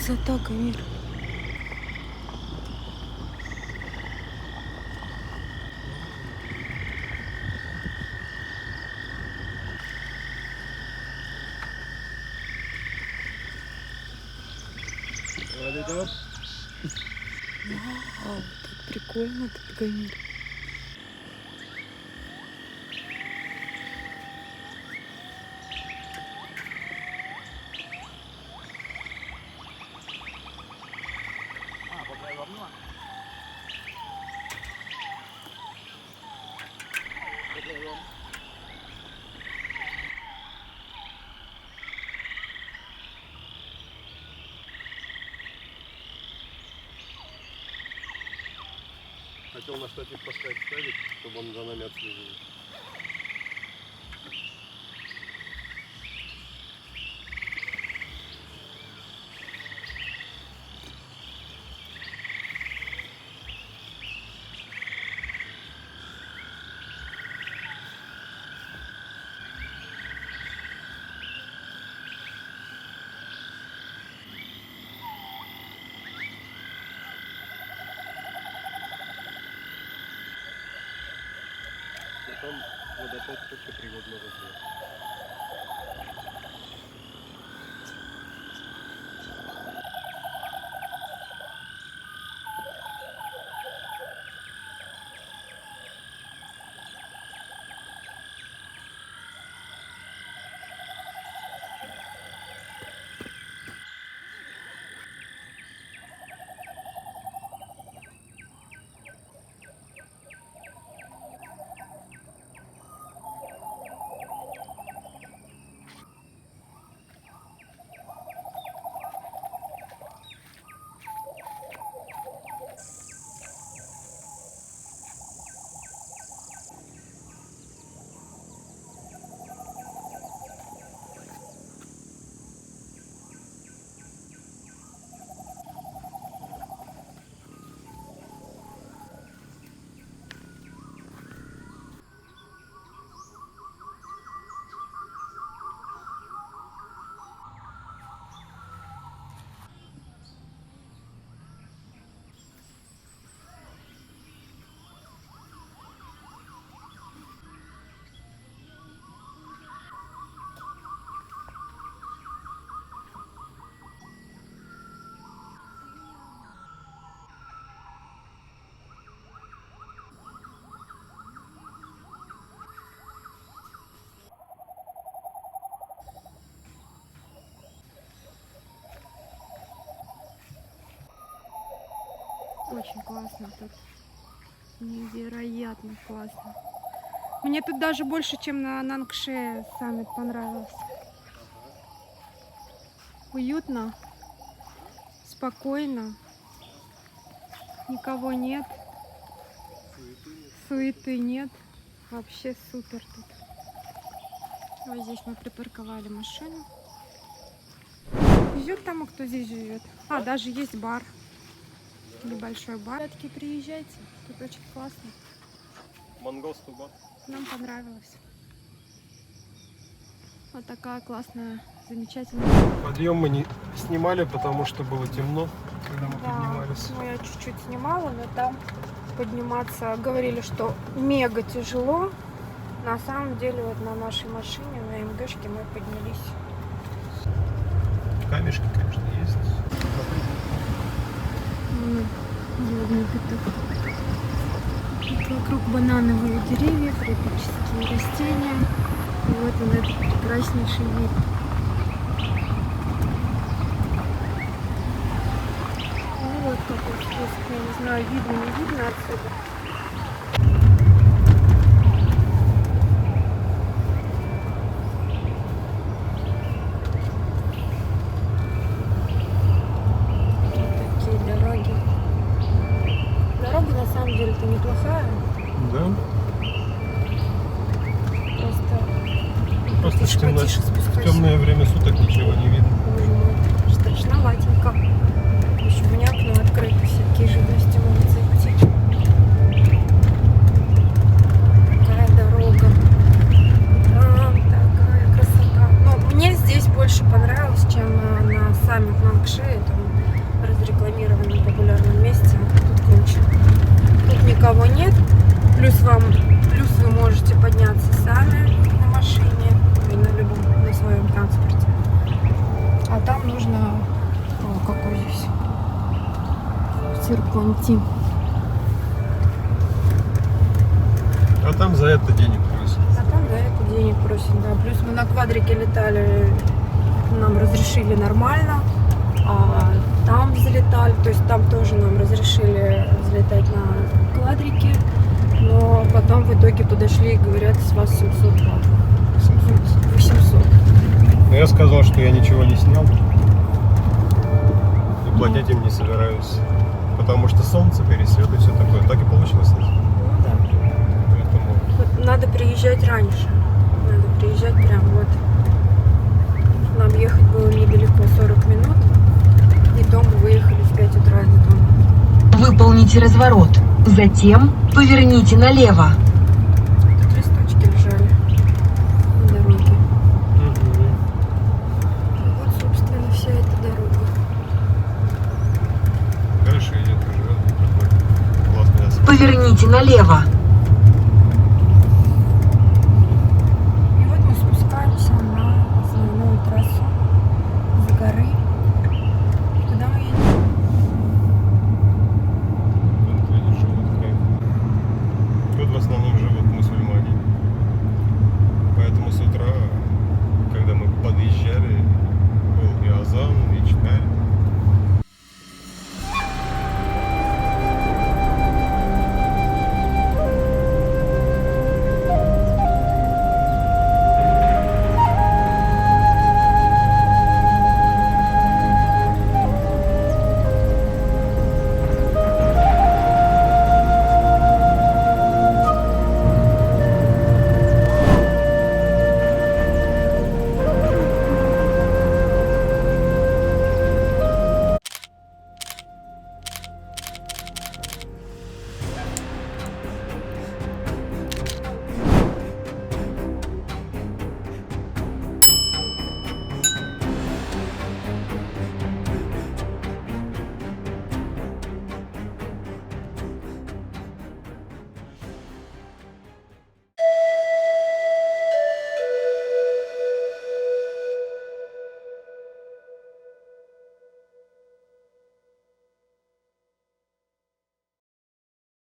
красота, Камиль. Вау, так прикольно тут, Камиль. Хотел на штатив поставить ставить, чтобы он за нами отслеживал. Там водопад только 3 года назад был. Очень классно тут. Невероятно классно. Мне тут даже больше, чем на Нангше саммит понравилось. Уютно, спокойно, никого нет, суеты нет. Вообще супер тут. Вот здесь мы припарковали машину. Везет тому, кто здесь живет. А, даже есть бар. Небольшой бар. Ребятки, приезжайте. Тут очень классно. Монгол 100 бат. Нам понравилось. Вот такая классная, замечательная. Подъем мы не снимали, потому что было темно, когда мы поднимались. Ну, я чуть-чуть снимала, но там подниматься говорили, что мега тяжело. На самом деле, вот на нашей машине, на МГшке мы поднялись. Камешки, конечно, есть. Водный пятак. Тут вокруг банановые деревья, тропические растения. И вот он, этот прекраснейший вид. Ну вот какой спуск, я не знаю, видно, не видно отсюда. Это неплохая. Да? Просто в темное время суток ничего не видно. Боже мой, страшноватенько. Еще у меня окно открыто, всякие живности могут зайти. Такая дорога. Там такая красота. Но мне здесь больше понравилось, чем на саммит Нангше. Там Цирконти. А там за это денег просят. А там за это денег просят, да. Плюс мы на квадрике летали, нам разрешили нормально, а там взлетали, то есть там тоже нам разрешили взлетать на квадрике, но потом в итоге подошли и говорят, с вас 700 бат. 800. Но я сказал, что я ничего не снял. И платить им не собираюсь. Потому что солнце, пересвет и все такое. Так и получилось. Ну да. Поэтому... Вот надо приезжать раньше. Надо приезжать прям вот. Нам ехать было недалеко, 40 минут. И дома выехали в 5 утра из дома. Выполните разворот. Затем поверните налево. Тут листочки лежали на дороге. И вот, собственно, вся эта дорога. Хорошо идет, живет. Классный асфальт. Поверните налево.